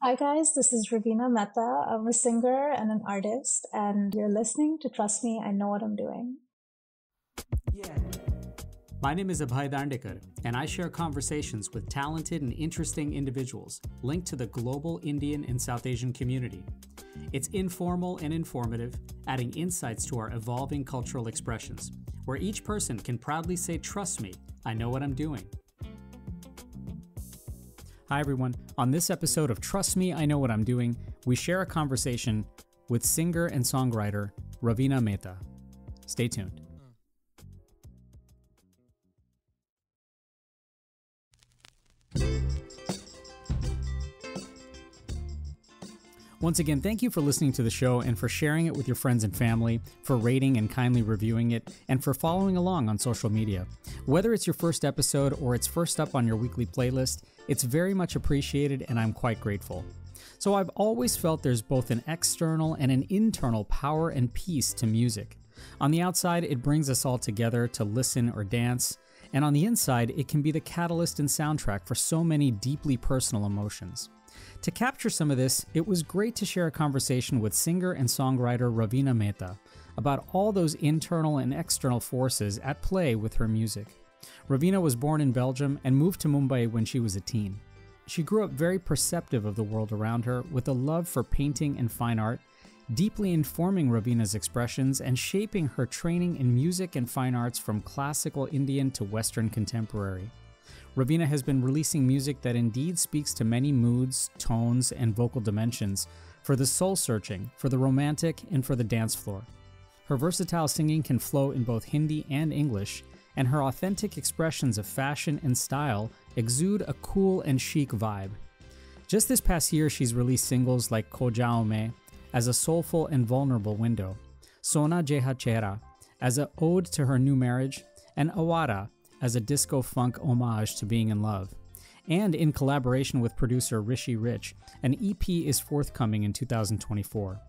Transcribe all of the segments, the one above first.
Hi guys, this is Raveena Mehta. I'm a singer and an artist, and you're listening to Trust Me, I Know What I'm Doing. Yeah. My name is Abhay Dandekar, and I share conversations with talented and interesting individuals linked to the global Indian and South Asian community. It's informal and informative, adding insights to our evolving cultural expressions, where each person can proudly say, "Trust me, I know what I'm doing." Hi everyone. On this episode of Trust Me, I Know What I'm Doing, we share a conversation with singer and songwriter Raveena Mehta. Stay tuned. Once again, thank you for listening to the show and for sharing it with your friends and family, for rating and kindly reviewing it, and for following along on social media. Whether it's your first episode or it's first up on your weekly playlist, it's very much appreciated and I'm quite grateful. So I've always felt there's both an external and an internal power and peace to music. On the outside, it brings us all together to listen or dance, and on the inside, it can be the catalyst and soundtrack for so many deeply personal emotions. To capture some of this, it was great to share a conversation with singer and songwriter Raveena Mehta about all those internal and external forces at play with her music. Raveena was born in Belgium and moved to Mumbai when she was a teen. She grew up very perceptive of the world around her, with a love for painting and fine art, deeply informing Raveena's expressions and shaping her training in music and fine arts from classical Indian to Western contemporary. Raveena has been releasing music that indeed speaks to many moods, tones, and vocal dimensions, for the soul-searching, for the romantic, and for the dance floor. Her versatile singing can flow in both Hindi and English, and her authentic expressions of fashion and style exude a cool and chic vibe. Just this past year, she's released singles like Kho Jao Main as a soulful and vulnerable window, Sona Jeha Chehra as an ode to her new marriage, and Awara as a disco-funk homage to being in love. And in collaboration with producer Rishi Rich, an EP is forthcoming in 2024.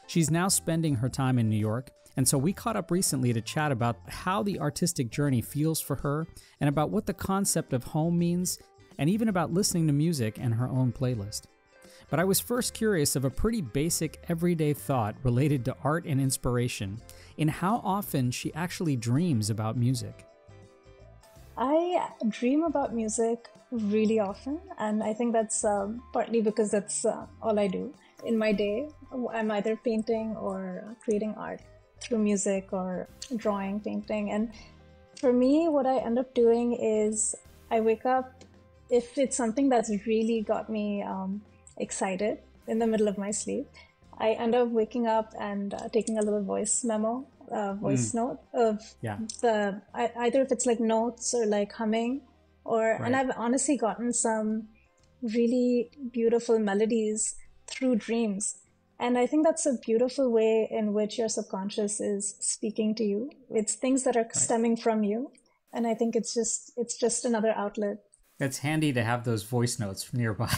She's now spending her time in New York, and so we caught up recently to chat about how the artistic journey feels for her, and about what the concept of home means, and even about listening to music and her own playlist. But I was first curious of a pretty basic everyday thought related to art and inspiration, in how often she actually dreams about music. I dream about music really often, and I think that's partly because that's all I do in my day. I'm either painting or creating art through music or drawing, painting. And for me, what I end up doing is I wake up, if it's something that's really got me excited in the middle of my sleep, I end up waking up and taking a little voice memo, voice note of either if it's like notes or like humming, or and I've honestly gotten some really beautiful melodies through dreams. And I think that's a beautiful way in which your subconscious is speaking to you. It's things that are stemming from you, and I think it's just another outlet. It's handy to have those voice notes nearby.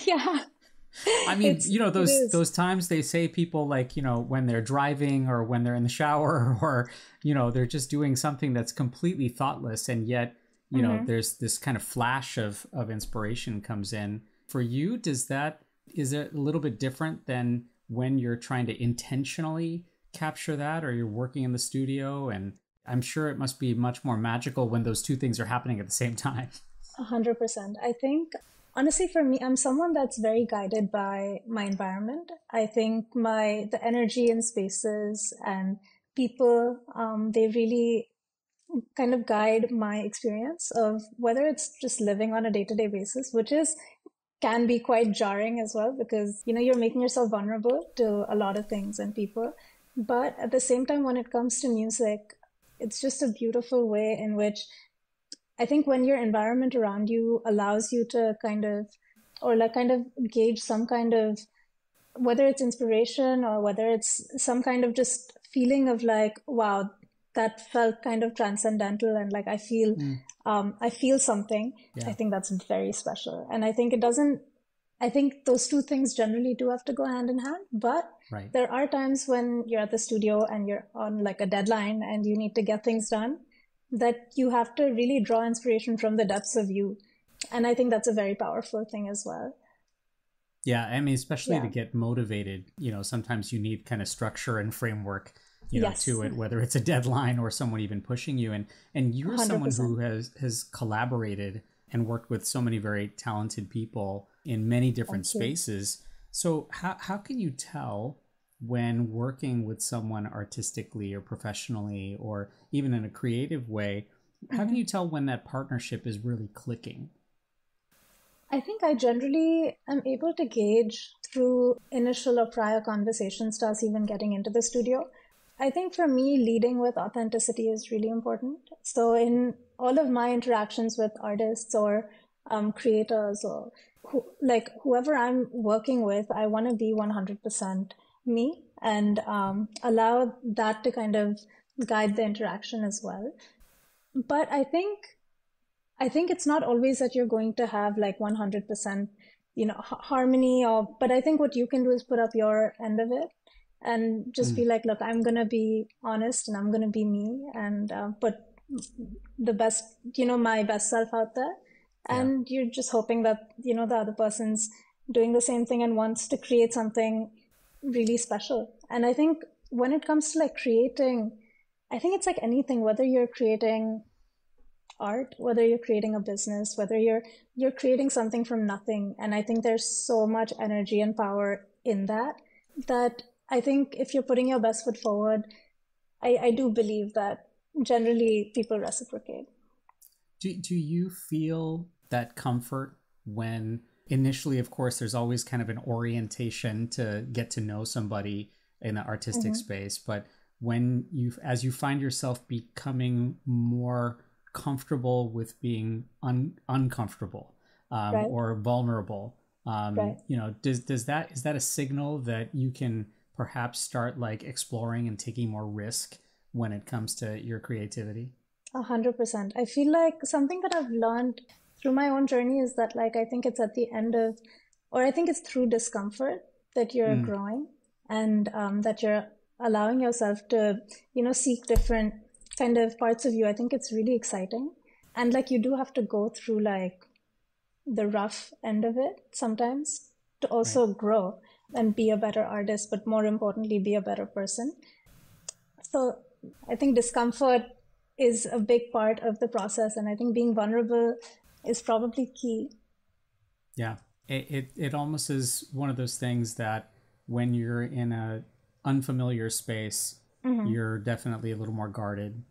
Yeah. I mean, those times they say people like, when they're driving or when they're in the shower or, they're just doing something that's completely thoughtless. And yet, there's this kind of flash of inspiration comes in. For you, is it a little bit different than when you're trying to intentionally capture that, or you're working in the studio? And I'm sure it must be much more magical when those two things are happening at the same time. 100%. I think, honestly, for me, I'm someone that's very guided by my environment. I think the energy in spaces and people, they really kind of guide my experience of whether it's just living on a day-to-day basis, which can be quite jarring as well, because, you're making yourself vulnerable to a lot of things and people. But at the same time, when it comes to music, it's just a beautiful way in which I think when your environment around you allows you to kind of gauge some kind of, whether it's inspiration or whether it's some kind of just feeling of like, wow, that felt kind of transcendental, and like I feel something. Yeah. I think that's very special. And I think I think those two things generally do have to go hand in hand, but there are times when you're at the studio and you're on like a deadline and you need to get things done, that you have to really draw inspiration from the depths of you. And I think that's a very powerful thing as well. Yeah, I mean, especially to Yeah. get motivated, sometimes you need kind of structure and framework, Yes. to it, whether it's a deadline or someone even pushing you. And you're someone who 100%. has collaborated and worked with so many very talented people in many different Thank you. spaces. So how can you tell when working with someone artistically or professionally or even in a creative way, how can Mhm. you tell when that partnership is really clicking? I think I generally am able to gauge through initial or prior conversations to us even getting into the studio. I think for me, leading with authenticity is really important. So, in all of my interactions with artists or creators or like whoever I'm working with, I want to be 100% me and allow that to kind of guide the interaction as well. But I think it's not always that you're going to have like 100%, harmony but I think what you can do is put up your end of it and just be Mm, like, look, I'm going to be honest and I'm going to be me and put the best, my best self out there. yeah. And you're just hoping that, the other person's doing the same thing and wants to create something really special. And I think when it comes to like creating, I think it's like anything, whether you're creating art, whether you're creating a business, whether you're creating something from nothing. And I think there's so much energy and power in that I think if you're putting your best foot forward, I do believe that generally people reciprocate. Do you feel that comfort when initially, of course, there's always kind of an orientation to get to know somebody in the artistic Hmm. space, but when as you find yourself becoming more comfortable with being uncomfortable, Right, or vulnerable, right. does that is that a signal that you can perhaps start like exploring and taking more risk when it comes to your creativity? 100%. I feel like something that I've learned through my own journey is that, like, I think it's at the end of, or I think it's through discomfort that you're Mm, growing and that you're allowing yourself to, seek different kind of parts of you. I think it's really exciting. And like, you do have to go through like the rough end of it sometimes to right. also grow and be a better artist, but more importantly, be a better person. So I think discomfort is a big part of the process, and I think being vulnerable is probably key. Yeah, it almost is one of those things that when you're in a unfamiliar space, Hmm. you're definitely a little more guarded.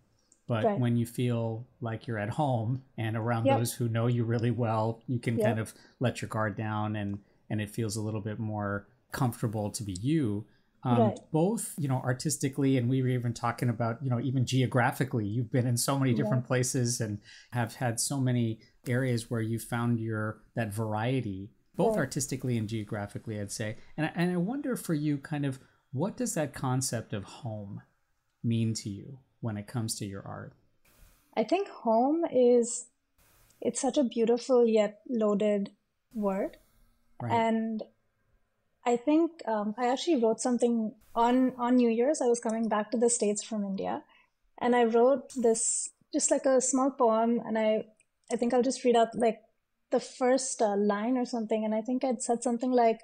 But Right. when you feel like you're at home and around Yep. those who know you really well, you can kind Yep. of let your guard down, and it feels a little bit more comfortable to be you. Right. Both, artistically, and we were even talking about, even geographically, you've been in so many Right. different places and have had so many areas where you found your that variety, both Right. artistically and geographically, I'd say. And I wonder for you, kind of, what does that concept of home mean to you when it comes to your art? I think home is it's such a beautiful yet loaded word, Right. and I think I actually wrote something on New Year's. I was coming back to the States from India, and I wrote this just like a small poem, and I think I'll just read out like the first line or something, and I think I'd said something like,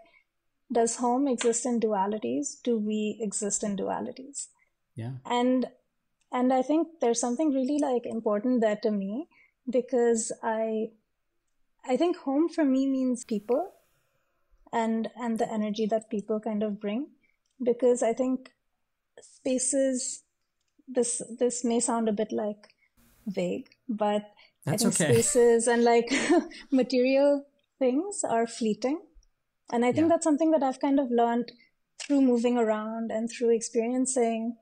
"Does home exist in dualities? Do we exist in dualities?" Yeah. And and I think there's something really like important there to me because I think home for me means people and the energy that people kind of bring because I think spaces this may sound a bit like vague, but I That's think okay. spaces and like material things are fleeting. And I think Yeah. that's something that I've kind of learned through moving around and through experiencing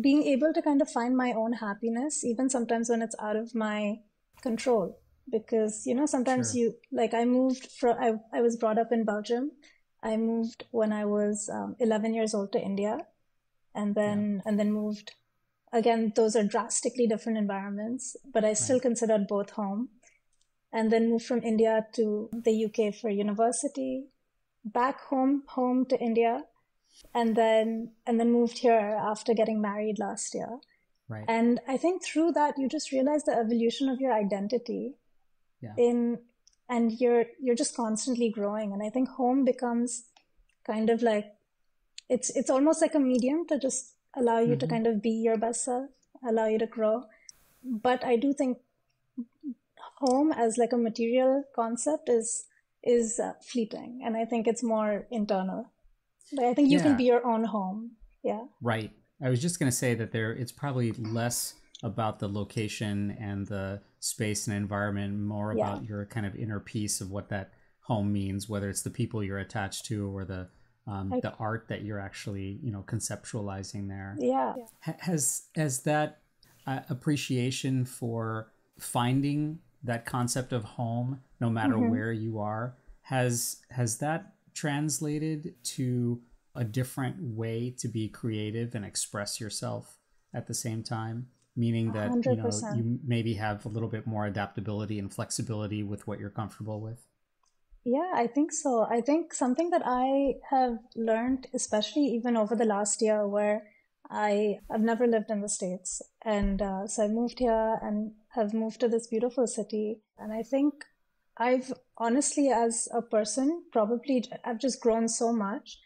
being able to kind of find my own happiness, even sometimes when it's out of my control. Because, sometimes Sure. I was brought up in Belgium. I moved when I was 11 years old to India and Yeah. then moved again. Those are drastically different environments, but I still Right. considered both home. And then moved from India to the UK for university, back home to India, and then moved here after getting married last year. Right. And I think through that you just realize the evolution of your identity Yeah. in and you're just constantly growing. And I think home becomes kind of like it's almost like a medium to just allow you to kind of be your best self, allow you to grow. But I do think home as like a material concept is fleeting, and I think it's more internal. Like, I think you can Yeah, be your own home. Yeah. right. I was just going to say that it's probably less about the location and the space and environment, more Yeah. about your kind of inner piece of what that home means, whether it's the people you're attached to or I, the art that you're actually, conceptualizing there. yeah. Has that appreciation for finding that concept of home, no matter Hmm. where you are, has that translated to a different way to be creative and express yourself at the same time? Meaning that 100%. you maybe have a little bit more adaptability and flexibility with what you're comfortable with. Yeah, I think so. I think something that I have learned, especially even over the last year, where I've never lived in the States, and so I moved here and have moved to this beautiful city. And I think I've honestly, as a person, probably I've just grown so much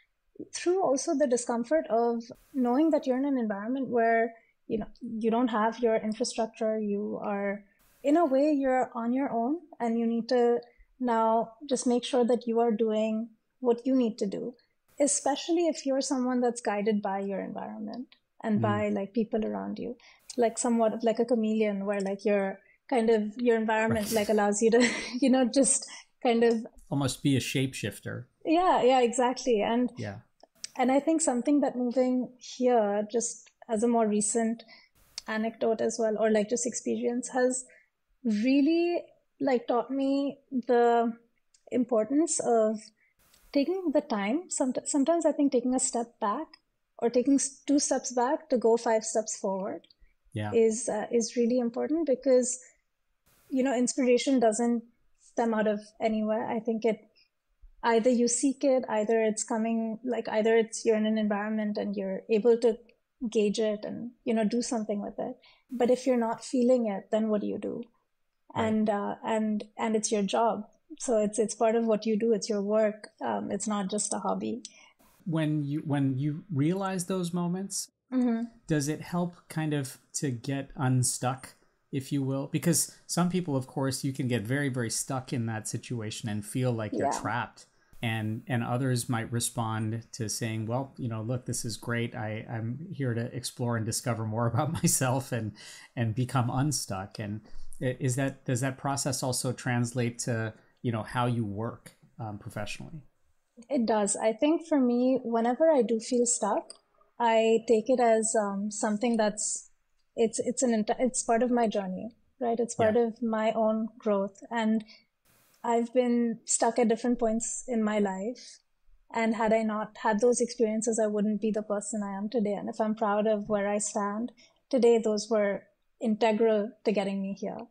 through also the discomfort of knowing that you're in an environment where you don't have your infrastructure. You are, in a way, you're on your own, and you need to now just make sure that you are doing what you need to do, especially if you're someone that's guided by your environment and Mm. by like people around you, like somewhat of like a chameleon, where like your kind of your environment Right. like allows you to just kind of. Almost be a shapeshifter. Yeah, yeah, exactly. Yeah. And I think something that moving here, just as a more recent anecdote as well, or like just experience, has really like taught me the importance of taking the time. Sometimes I think taking a step back, or taking two steps back to go five steps forward, Yeah. is really important, because inspiration doesn't stem out of anywhere. I think it either you seek it, either it's coming, like either it's you're in an environment and you're able to gauge it and do something with it. But if you're not feeling it, then what do you do? Right. And it's your job, so it's part of what you do. It's your work. It's not just a hobby. When you realize those moments, Hmm. does it help kind of to get unstuck, if you will? Because some people, of course, you can get very, very stuck in that situation and feel like you're Yeah. trapped. And others might respond to saying, well, look, this is great. I'm here to explore and discover more about myself and become unstuck. And does that process also translate to, how you work professionally? It does. I think for me, whenever I do feel stuck, I take it as something that's it's part of my journey, right? It's Yeah. part of my own growth, and I've been stuck at different points in my life. And had I not had those experiences, I wouldn't be the person I am today. And if I'm proud of where I stand today, those were integral to getting me here.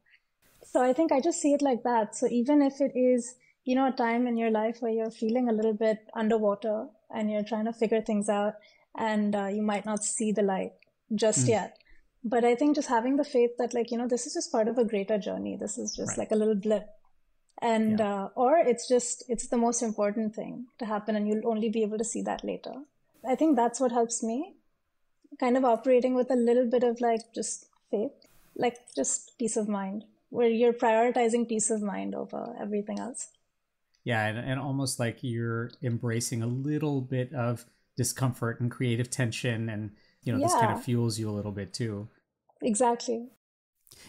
So I think I just see it like that. So even if it is, a time in your life where you're feeling a little bit underwater and you're trying to figure things out, and you might not see the light just Mm, yet. But I think just having the faith that, like, this is just part of a greater journey. This is just right. like a little blip. And, Yeah. or it's the most important thing to happen, and you'll only be able to see that later. I think that's what helps me, kind of operating with a little bit of like just faith, like just peace of mind, where you're prioritizing peace of mind over everything else. Yeah, and almost like you're embracing a little bit of discomfort and creative tension, and this kind of Yeah, fuels you a little bit too. exactly.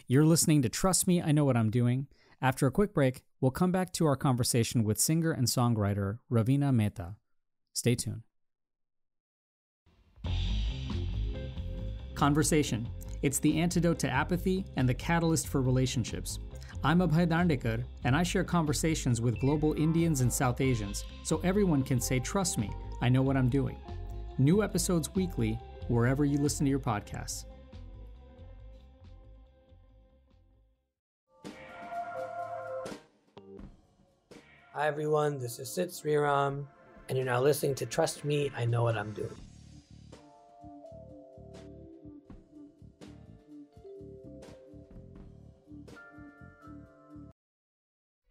You're listening to Trust Me, I Know What I'm Doing. After a quick break, we'll come back to our conversation with singer and songwriter Raveena Mehta. Stay tuned. Conversation. It's the antidote to apathy and the catalyst for relationships. I'm Abhay Dandekar, and I share conversations with global Indians and South Asians so everyone can say, trust me, I know what I'm doing. New episodes weekly, wherever you listen to your podcasts. Hi everyone, this is Sid Sriram, and you're now listening to Trust Me, I Know What I'm Doing.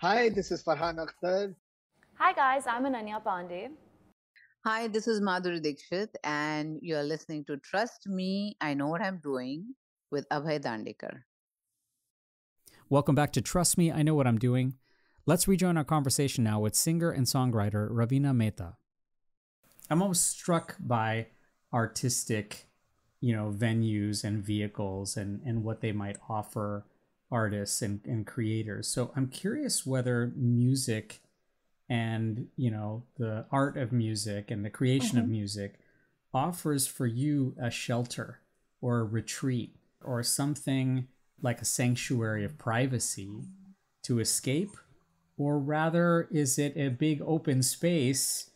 Hi, this is Farhan Akhtar. Hi guys, I'm Ananya Pandey. Hi, this is Madhuri Dixit, and you're listening to Trust Me, I Know What I'm Doing with Abhay Dandekar. Welcome back to Trust Me, I Know What I'm Doing. Let's rejoin our conversation now with singer and songwriter Raveena Mehta. I'm almost struck by artistic, venues and vehicles and what they might offer artists and creators. So I'm curious whether music and, the art of music and the creation of music offers for you a shelter or a retreat or something like a sanctuary of privacy to escape, or rather is it a big open space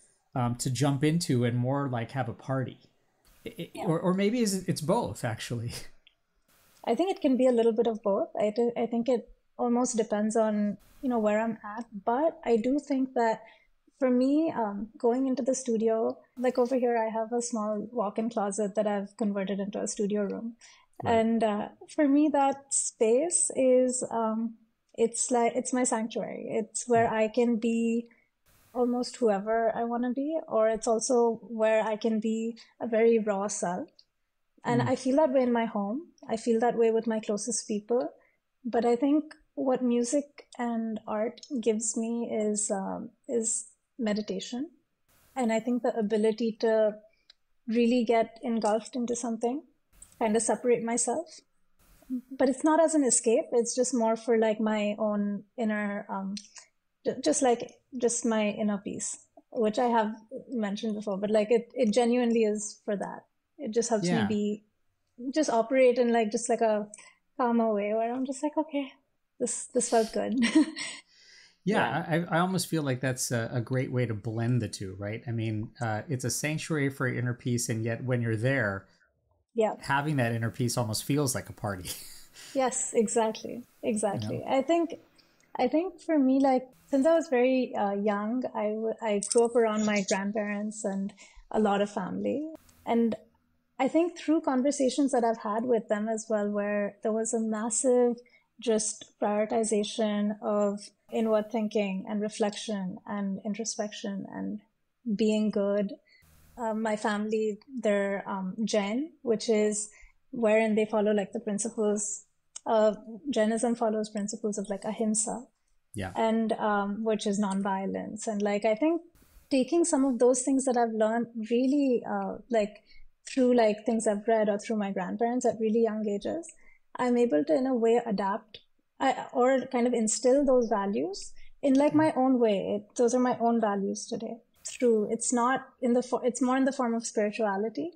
to jump into and more like have a party? Or maybe it's both, actually. I think it can be a little bit of both. I think it almost depends on, where I'm at. But I do think that for me, going into the studio, like over here, I have a small walk-in closet that I've converted into a studio room. Right. And for me, that space is, it's my sanctuary. It's where I can be almost whoever I want to be, or it's also where I can be a very raw self. And I feel that way in my home. I feel that way with my closest people. But I think what music and art gives me is meditation. And I think the ability to really get engulfed into something, kind of separate myself. But it's not as an escape. It's just more for like my own inner, just my inner peace, which I have mentioned before. But like it genuinely is for that. It just helps me just operate in like just like a calmer way where I'm just like, okay, this felt good. I almost feel like that's a great way to blend the two, right? I mean, it's a sanctuary for your inner peace, and yet when you're there, having that inner peace almost feels like a party. Yes, exactly. I think for me, like since I was very young, I grew up around my grandparents and a lot of family. And I think through conversations that I've had with them as well, where there was a massive just prioritization of inward thinking and reflection and introspection and being good. My family, they're Jain, which is wherein they follow like the principles of Jainism follows principles of like ahimsa. Yeah. And which is nonviolence. And like, I think taking some of those things that I've learned really like through like things I've read or through my grandparents at really young ages, I'm able to in a way adapt or kind of instill those values in like my own way. Those are my own values today. It's not in it's more in the form of spirituality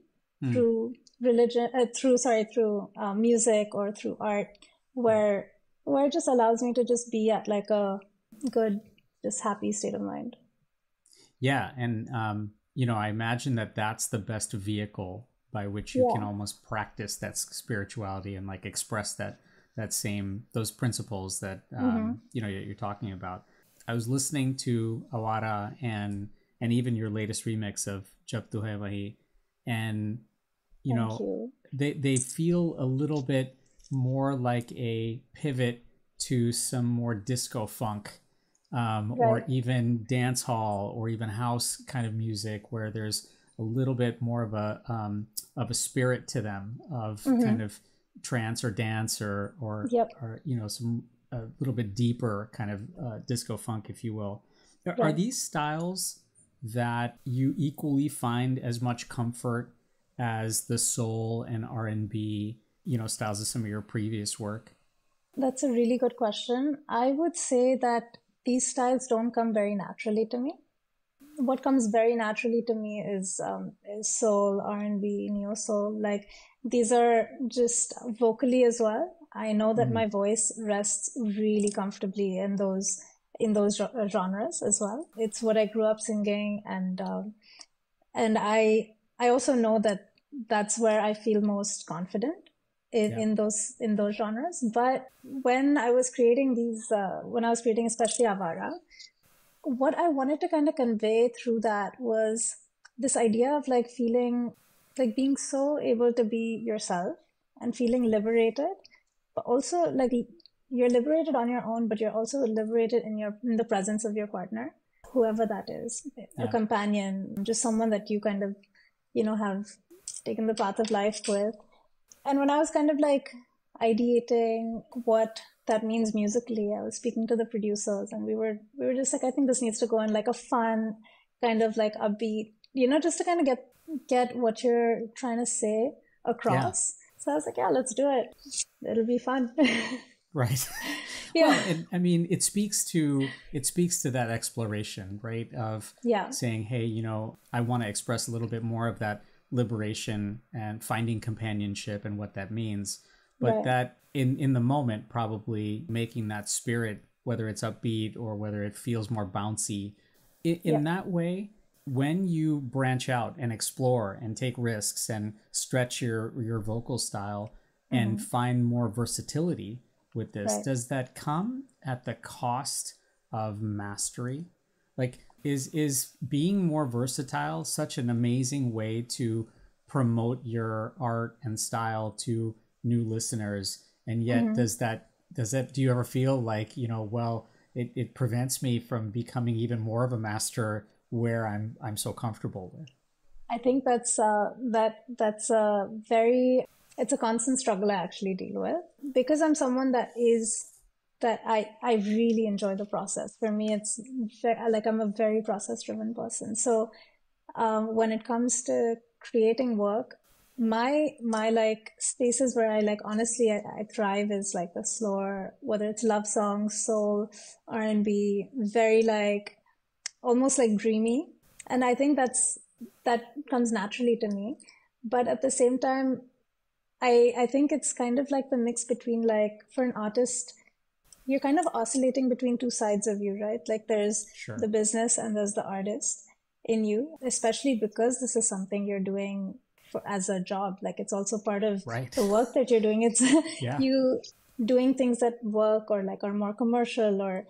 through religion, through music or through art, where it just allows me to just be at like a good, just happy state of mind. Yeah. And, I imagine that that's the best vehicle by which you can almost practice that spirituality and like express those principles that, you're talking about. I was listening to Awara and even your latest remix of Jab Tu Hai Wahi, and, they feel a little bit more like a pivot to some more disco funk, or even dance hall or even house kind of music, where there's a little bit more of a spirit to them of kind of trance or dance or some a little bit deeper kind of disco funk, if you will. Are these styles that you equally find as much comfort as the soul and R&B, styles of some of your previous work? That's a really good question. I would say that these styles don't come very naturally to me. What comes very naturally to me is soul, R&B, neo soul. Like these are just vocally as well. I know that my voice rests really comfortably in those genres as well. It's what I grew up singing, and I also know that that's where I feel most confident in those genres. But when I was creating especially Avara, what I wanted to kind of convey through that was this idea of like feeling like being so able to be yourself and feeling liberated, but also like you're liberated on your own, but you're also liberated in the presence of your partner, whoever that is, a companion, just someone that you kind of, have taken the path of life with. And when I was kind of like ideating what that means musically, I was speaking to the producers, and we were just like, I think this needs to go in like a fun kind of like upbeat, just to kind of get what you're trying to say across. So I was like, yeah, let's do it. It'll be fun. Right. Yeah. Well, I mean, it speaks to that exploration, right? Of saying, hey, I want to express a little bit more of that liberation and finding companionship and what that means. But that in the moment, probably making that spirit, whether it's upbeat or whether it feels more bouncy, in that way, when you branch out and explore and take risks and stretch your vocal style and find more versatility with this, does that come at the cost of mastery? Like, is being more versatile such an amazing way to promote your art and style to new listeners? And yet do you ever feel like, it prevents me from becoming even more of a master where I'm so comfortable with? I think that's it's a constant struggle I actually deal with, because I'm someone that I really enjoy the process. For me, it's like I'm a very process driven person. So when it comes to creating work, my like spaces where I like, honestly, I thrive is like the slower, whether it's love songs, soul, R&B, very like almost like dreamy. And I think that comes naturally to me. But at the same time, I think it's kind of like the mix between, like, for an artist, you're kind of oscillating between two sides of you, right? Like there's the business and there's the artist in you, especially because this is something you're doing as a job. Like it's also part of the work that you're doing. It's you doing things that work or like are more commercial, or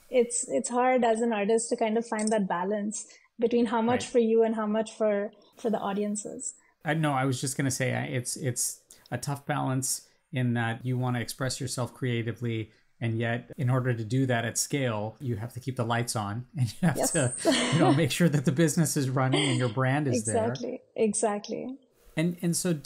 it's hard as an artist to kind of find that balance between how much for you and how much for the audiences. I was just going to say it's a tough balance in that you want to express yourself creatively, and yet in order to do that at scale, you have to keep the lights on, and you have to make sure that the business is running and your brand is there. Exactly. And so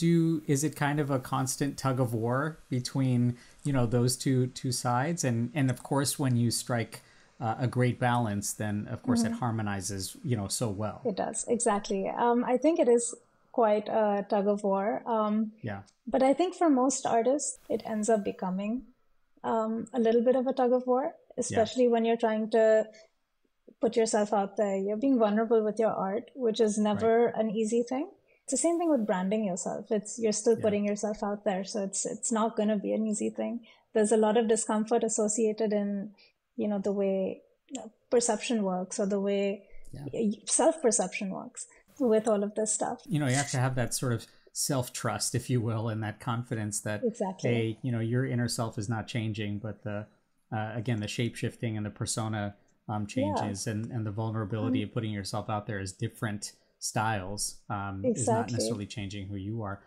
is it kind of a constant tug of war between, those two sides? And of course, when you strike a great balance, then of course it harmonizes, so well. It does. Exactly. I think it is quite a tug of war. But I think for most artists, it ends up becoming a little bit of a tug of war, especially when you're trying to put yourself out there. You're being vulnerable with your art, which is never an easy thing. It's the same thing with branding yourself. You're still putting yourself out there, so it's not going to be an easy thing. There's a lot of discomfort associated in, the way perception works, or the way self-perception works with all of this stuff. You have to have that sort of self-trust, if you will, and that confidence that, hey, your inner self is not changing, but again, the shape-shifting and the persona changes, and the vulnerability of putting yourself out there as different styles is not necessarily changing who you are.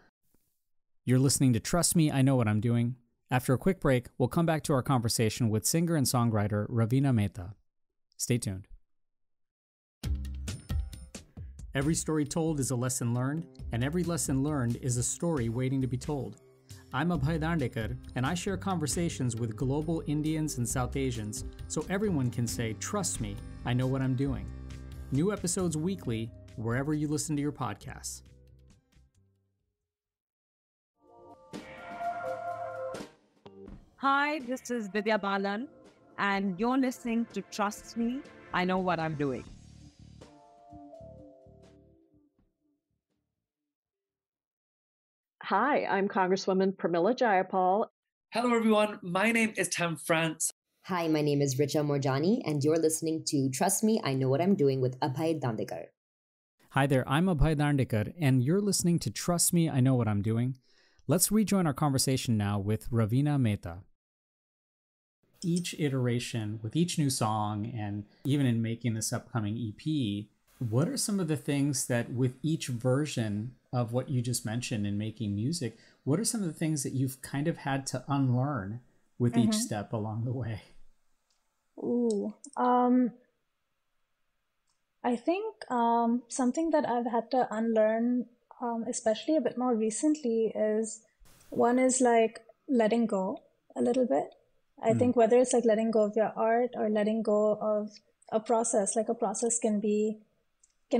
You're listening to Trust Me, I Know What I'm Doing. After a quick break, we'll come back to our conversation with singer and songwriter Raveena Mehta. Stay tuned. Every story told is a lesson learned, and every lesson learned is a story waiting to be told. I'm Abhay Dandekar, and I share conversations with global Indians and South Asians so everyone can say, trust me, I know what I'm doing. New episodes weekly, wherever you listen to your podcasts. Hi, this is Vidya Balan, and you're listening to Trust Me, I Know What I'm Doing. Hi, I'm Congresswoman Pramila Jayapal. Hello, everyone. My name is Tam France. Hi, my name is Richa Morjani, and you're listening to Trust Me, I Know What I'm Doing with Abhay Dandekar. Hi there, I'm Abhay Dandekar, and you're listening to Trust Me, I Know What I'm Doing. Let's rejoin our conversation now with Raveena Mehta. Each iteration, with each new song, and even in making this upcoming EP, what are some of the things that with each version of what you just mentioned in making music, what are some of the things that you've kind of had to unlearn with each step along the way? Ooh, I think something that I've had to unlearn, especially a bit more recently, is one is like letting go a little bit. I think whether it's like letting go of your art or letting go of a process, like a process can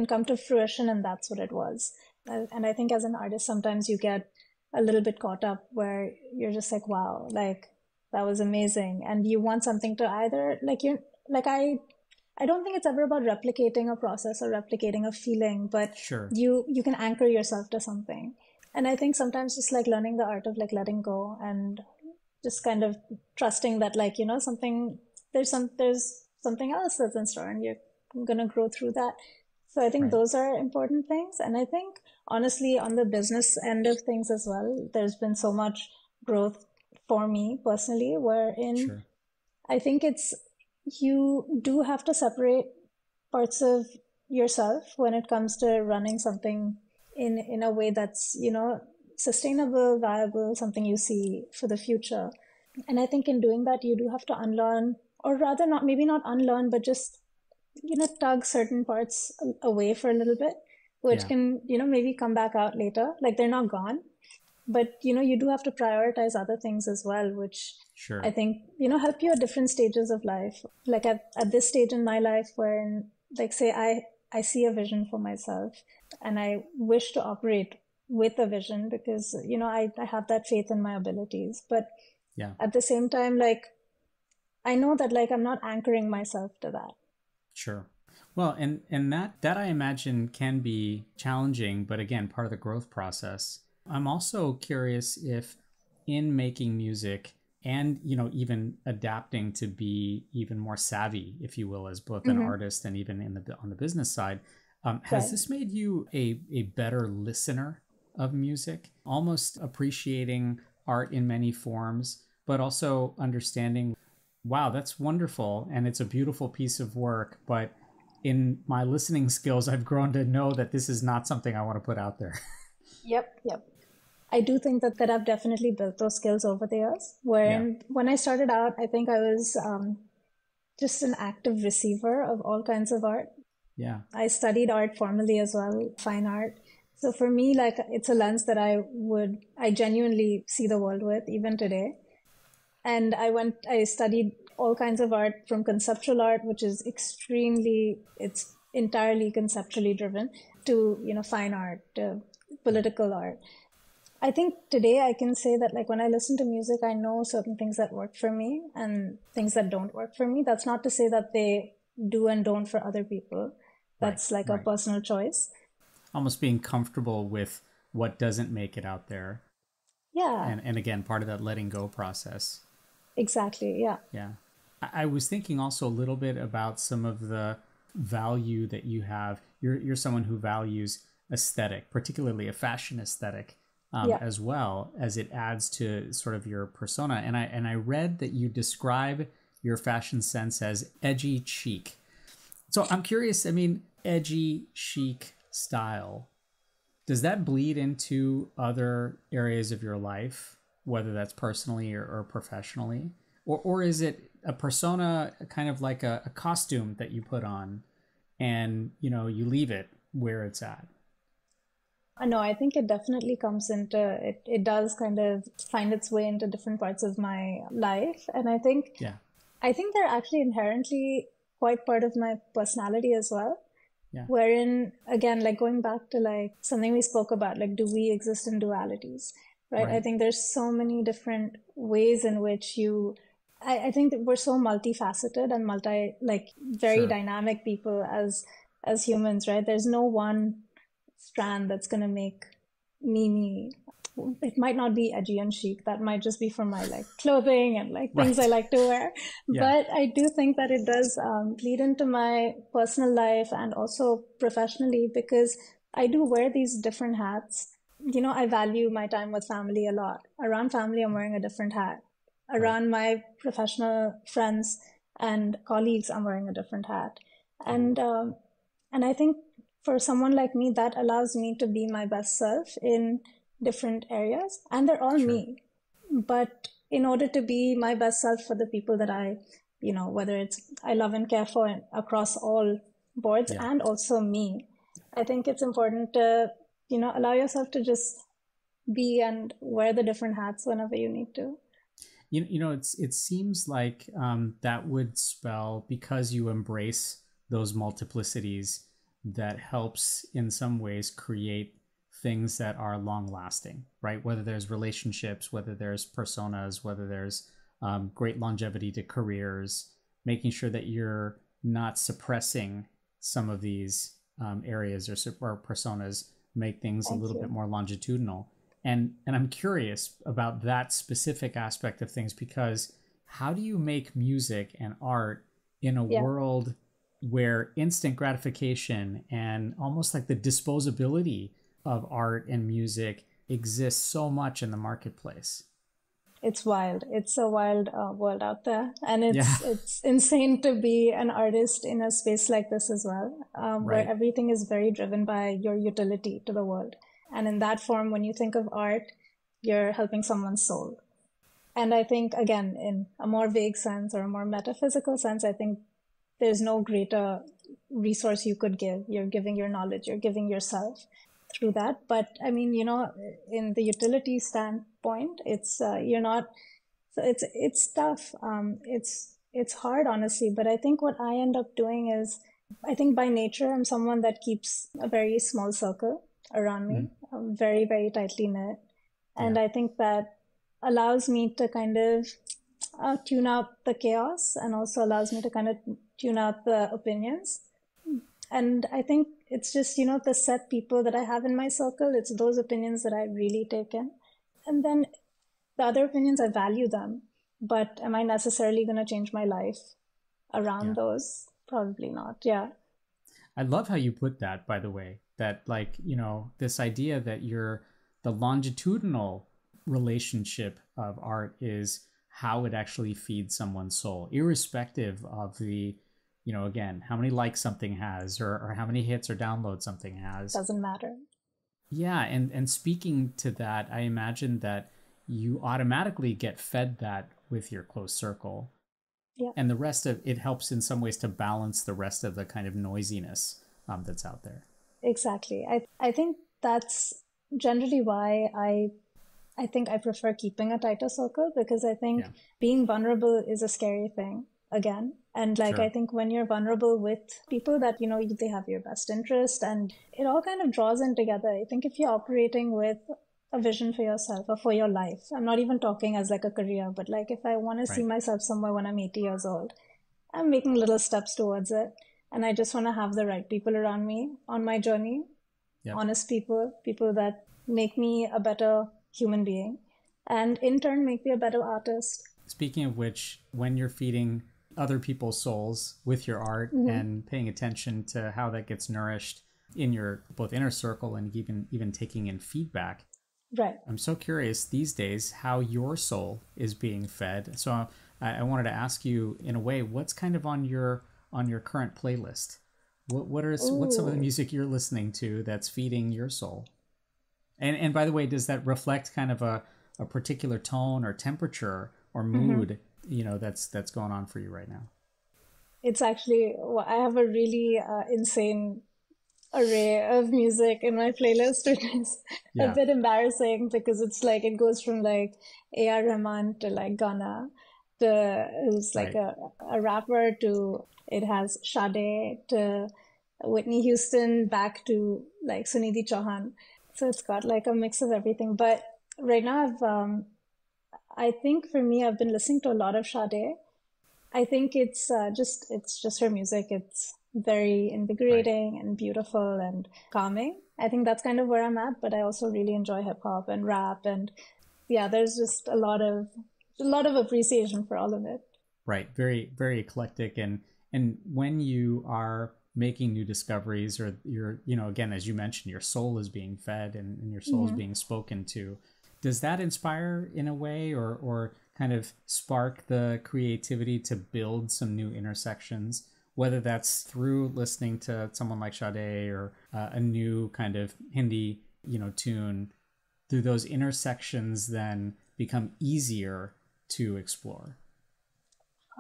come to fruition, and that's what it was. And I think as an artist, sometimes you get a little bit caught up where you're just like, wow, like that was amazing, and you want something to either I don't think it's ever about replicating a process or replicating a feeling, but you can anchor yourself to something. And I think sometimes just like learning the art of like letting go and just kind of trusting that like, there's something else that's in store and you're going to grow through that. So I think those are important things. And I think honestly, on the business end of things as well, there's been so much growth for me personally, wherein I think you do have to separate parts of yourself when it comes to running something in a way that's, sustainable, viable, something you see for the future. And I think in doing that, you do have to unlearn, or rather maybe not unlearn, but just, tug certain parts away for a little bit, which can, maybe come back out later. Like they're not gone, but, you do have to prioritize other things as well, which I think, help you at different stages of life. Like at this stage in my life where, like, say, I see a vision for myself and I wish to operate with a vision because, I have that faith in my abilities. But at the same time, like, I know that, like, I'm not anchoring myself to that. Sure. Well, and that I imagine can be challenging, but again, part of the growth process. I'm also curious if in making music and, even adapting to be even more savvy, if you will, as both an artist and even on the business side, has this made you a better listener of music, almost appreciating art in many forms, but also understanding, wow, that's wonderful. And it's a beautiful piece of work. But in my listening skills, I've grown to know that this is not something I want to put out there. Yep. I do think that I've definitely built those skills over the years. When I started out, I think I was just an active receiver of all kinds of art. Yeah. I studied art formally as well, fine art. So for me, like, it's a lens that I genuinely see the world with even today. And I studied all kinds of art, from conceptual art, which is it's entirely conceptually driven, to, fine art, to political art. I think today I can say that, like, when I listen to music, I know certain things that work for me and things that don't work for me. That's not to say that they do and don't for other people. That's a personal choice. Almost being comfortable with what doesn't make it out there. Yeah. And again, part of that letting go process. Exactly. Yeah. Yeah. I was thinking also a little bit about some of the value that you have. You're someone who values aesthetic, particularly a fashion aesthetic, as well, as it adds to sort of your persona. And I read that you describe your fashion sense as edgy chic. So I'm curious, I mean, edgy chic style, does that bleed into other areas of your life, whether that's personally or professionally? Or is it a persona, kind of like a costume that you put on and, you leave it where it's at? No, I think it definitely comes into it. It does kind of find its way into different parts of my life. And I think they're actually inherently quite part of my personality as well. Yeah. Wherein, again, like going back to like something we spoke about, like, do we exist in dualities, right? I think there's so many different ways in which I think that we're so multifaceted and very dynamic people as humans, right? There's no one strand that's going to make me. It might not be edgy and chic. That might just be from my like clothing and like things I like to wear. But I do think that it does bleed into my personal life and also professionally, because I do wear these different hats. I value my time with family a lot. Around family, I'm wearing a different hat. Around my professional friends and colleagues, I'm wearing a different hat. And I think for someone like me, that allows me to be my best self in different areas, and they're all me. But in order to be my best self for the people that whether it's I love and care for across all boards and also me, I think it's important to, allow yourself to just be and wear the different hats whenever you need to. It seems like that would spell, because you embrace those multiplicities, that helps in some ways create things that are long lasting, right? Whether there's relationships, whether there's personas, whether there's great longevity to careers, making sure that you're not suppressing some of these areas or personas, make things a little bit more longitudinal. And I'm curious about that specific aspect of things, because how do you make music and art in a world where instant gratification and almost like the disposability of art and music exists so much in the marketplace? It's wild. It's a wild world out there. And it's insane to be an artist in a space like this as well, where everything is very driven by your utility to the world. And in that form, when you think of art, you're helping someone's soul. And I think, again, in a more vague sense or a more metaphysical sense, I think there's no greater resource you could give. You're giving your knowledge, you're giving yourself through that. But I mean, in the utility standpoint, it's it's tough. It's hard, honestly. But I think what I end up doing is, I think by nature, I'm someone that keeps a very small circle around me, very, very tightly knit. And I think that allows me to kind of tune out the chaos, and also allows me to kind of tune out the opinions. And I think it's just, the set people that I have in my circle, it's those opinions that I really take in. And then the other opinions, I value them. But am I necessarily going to change my life around those? Probably not. Yeah. I love how you put that, by the way, that this idea that the longitudinal relationship of art is how it actually feeds someone's soul, irrespective of the, again, how many likes something has or how many hits or downloads something has. Doesn't matter. Yeah. And speaking to that, I imagine that you automatically get fed that with your close circle. Yeah. And the rest of it helps in some ways to balance the rest of the kind of noisiness that's out there. Exactly. I think that's generally why I think I prefer keeping a tighter circle, because I think being vulnerable is a scary thing, again. And I think when you're vulnerable with people that, they have your best interest, and it all kind of draws in together. I think if you're operating with a vision for yourself or for your life, I'm not even talking as like a career, but if I want to see myself somewhere when I'm 80 years old, I'm making little steps towards it. And I just want to have the right people around me on my journey, honest people that make me a better human being, and in turn make me a better artist. Speaking of which, when you're feeding other people's souls with your art and paying attention to how that gets nourished in your both inner circle and even taking in feedback, I'm so curious these days how your soul is being fed. So I wanted to ask you, in a way, what's kind of on your current playlist? What's some of the music you're listening to that's feeding your soul? And by the way, does that reflect kind of a particular tone or temperature or mood, that's going on for you right now? It's actually, I have a really insane array of music in my playlist, which is a bit embarrassing, because it's it goes from A.R. Rahman to Ghana, who's a rapper, to it has Sade, to Whitney Houston, back to Sunidhi Chauhan. So it's got a mix of everything. But right now I think for me, I've been listening to a lot of Sade. I think it's just her music. It's very invigorating and beautiful and calming. I think that's kind of where I'm at, but I also really enjoy hip hop and rap, and there's just a lot of appreciation for all of it. Right. Very, very eclectic. And when you are making new discoveries, or you're, again, as you mentioned, your soul is being fed and your soul is being spoken to, does that inspire in a way, or kind of spark the creativity to build some new intersections, whether that's through listening to someone like Sade or a new kind of Hindi, tune? Do those intersections then become easier to explore?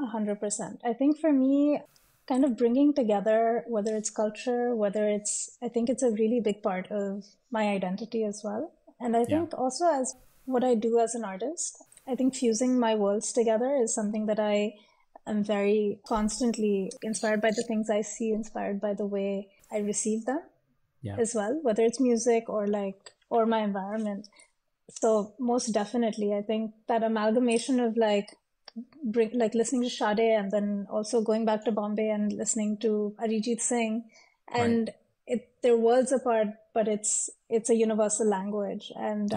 100%. I think for me, kind of bringing together, whether it's culture, I think it's a really big part of my identity as well. And I think also as what I do as an artist, I think fusing my worlds together is something that I am very constantly inspired by the things I see, inspired by the way I receive them as well, whether it's music or my environment. So most definitely, I think that amalgamation of listening to Sade and then also going back to Bombay and listening to Arijit Singh, and they're worlds apart, but it's a universal language, and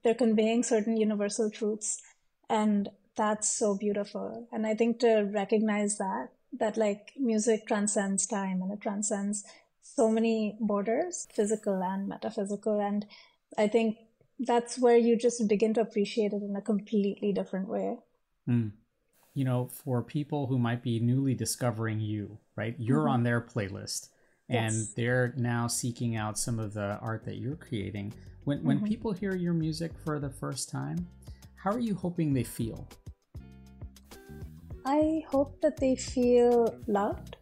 they're conveying certain universal truths, and that's so beautiful. And I think to recognize that like music transcends time and it transcends so many borders, physical and metaphysical, and I think that's where you just begin to appreciate it in a completely different way. You know, for people who might be newly discovering you, right? You're on their playlist and they're now seeking out some of the art that you're creating. When people hear your music for the first time, how are you hoping they feel? I hope that they feel loved,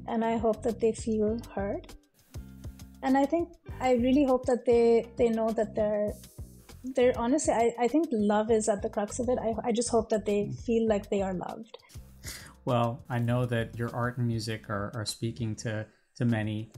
and I hope that they feel heard. And I really hope that they know that they're honestly, I think love is at the crux of it. I just hope that they feel like they are loved. Well, I know that your art and music are speaking to many,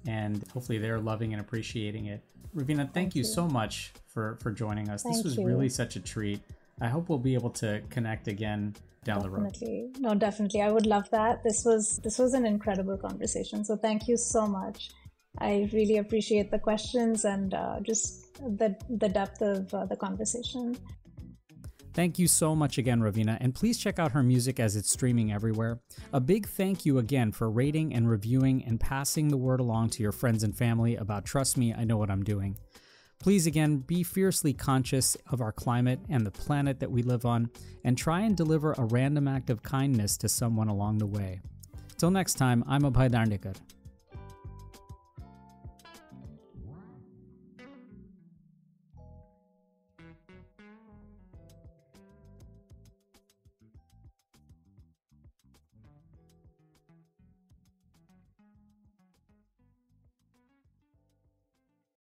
and hopefully they're loving and appreciating it. Raveena, thank you so much for joining us. This was really such a treat. I hope we'll be able to connect again down the road. No, definitely. I would love that. This was an incredible conversation. So thank you so much. I really appreciate the questions and just the depth of the conversation. Thank you so much again, Raveena, and please check out her music as it's streaming everywhere. A big thank you again for rating and reviewing and passing the word along to your friends and family about Trust Me, I Know What I'm Doing. Please again, be fiercely conscious of our climate and the planet that we live on, and try and deliver a random act of kindness to someone along the way. Till next time, I'm Abhay Dandekar.